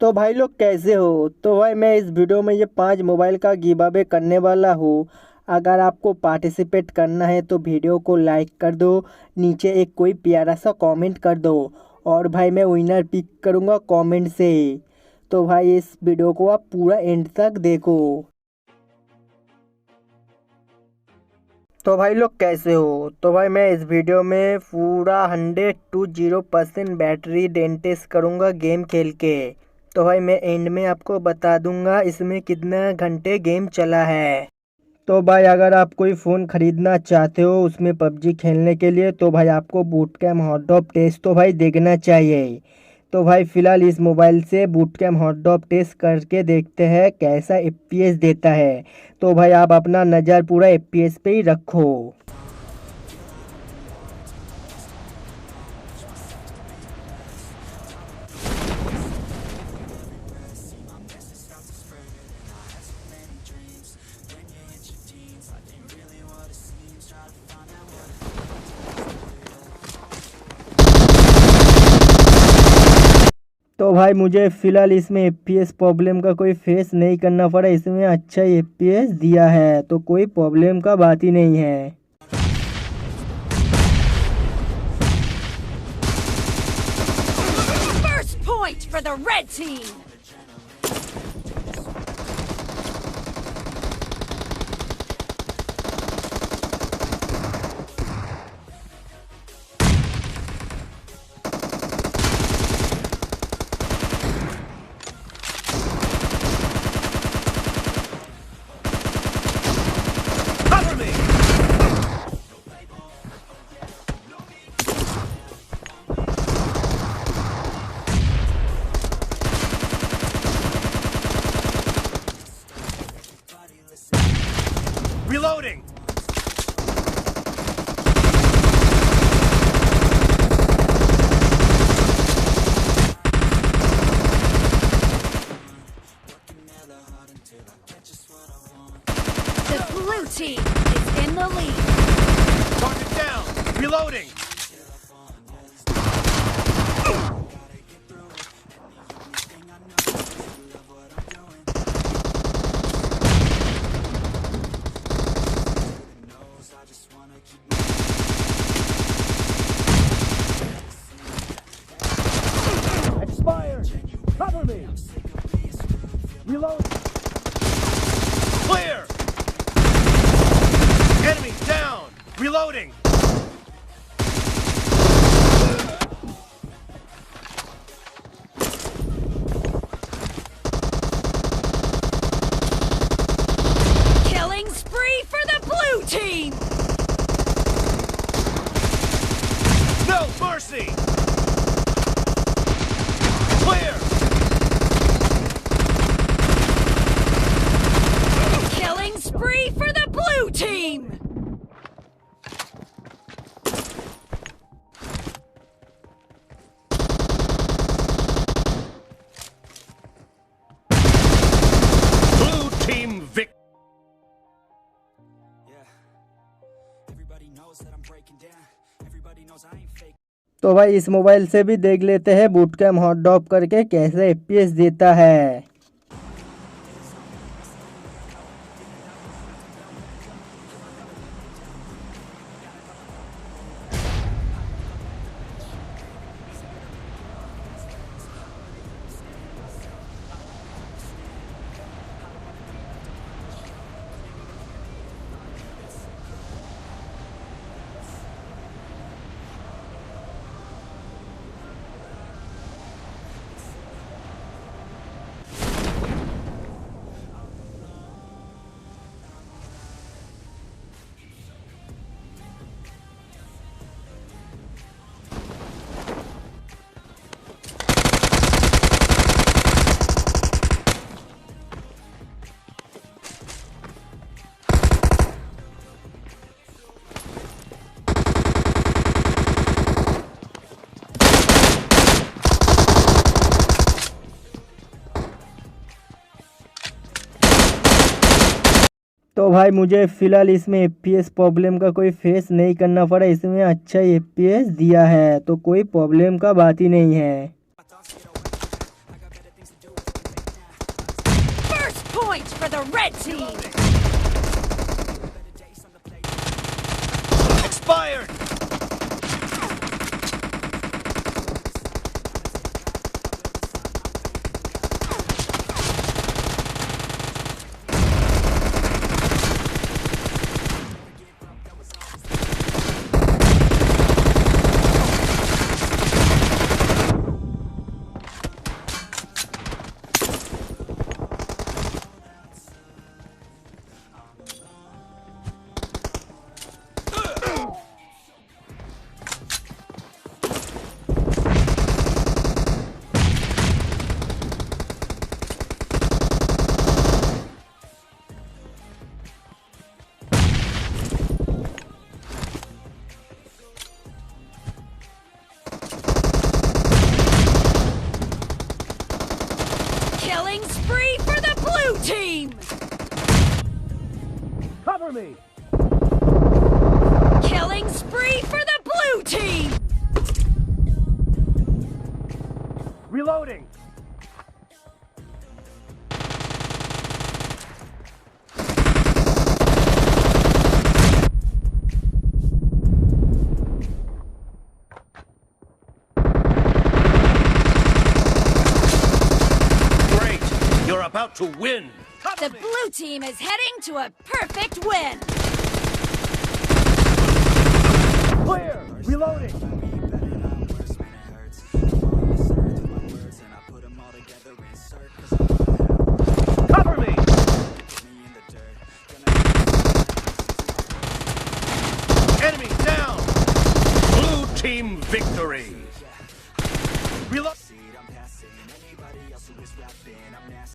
तो भाई लोग कैसे हो। तो भाई मैं इस वीडियो में ये 5 मोबाइल का गिव अवे करने वाला हूँ। अगर आपको पार्टिसिपेट करना है तो वीडियो को लाइक कर दो, नीचे एक कोई प्यारा सा कमेंट कर दो और भाई मैं विनर पिक करूँगा कमेंट से। तो भाई इस वीडियो को आप पूरा एंड तक देखो। तो भाई लोग कैसे हो। तो भाई मैं इस वीडियो में पूरा 100 to 0% बैटरी डेंटेस करूँगा गेम खेल के। तो भाई मैं एंड में आपको बता दूंगा इसमें कितना घंटे गेम चला है। तो भाई अगर आप कोई फ़ोन ख़रीदना चाहते हो उसमें पबजी खेलने के लिए तो भाई आपको बूट कैम्प हॉट डॉप टेस्ट तो भाई देखना चाहिए। तो भाई फ़िलहाल इस मोबाइल से बूट कैम्प हॉट डॉप टेस्ट करके देखते हैं कैसा एफपीएस देता है। तो भाई आप अपना नज़र पूरा एफपीएस पे ही रखो। तो भाई मुझे फ़िलहाल इसमें एफपीएस प्रॉब्लम का कोई फेस नहीं करना पड़ा, इसमें अच्छा एफपीएस दिया है तो कोई प्रॉब्लम का बात ही नहीं है। First point for the red team. Cover me! Reloading! The blue team is in the lead. Target down! Reloading! Expired! Cover me! Reload! Clear! Enemy down! Reloading! Killing spree for the blue team. No mercy! Clear! Killing spree for the blue team. Blue team victory! तो भाई इस mobile से भी देख लेते हैं boot camp hot डॉप करके कैसे एफपीएस देता है। तो भाई मुझे फ़िलहाल इसमें एफपीएस प्रॉब्लम का कोई फेस नहीं करना पड़ा, इसमें अच्छा एफपीएस दिया है तो कोई प्रॉब्लम का बात ही नहीं है। point for the red team. Expired! Killing spree for the blue team. Cover me! Killing spree for the blue team. Reloading! Great! You're about to win! The blue team is heading to a perfect win. Clear! Reloading! Cover me! Enemy down! Blue team victory! Reload!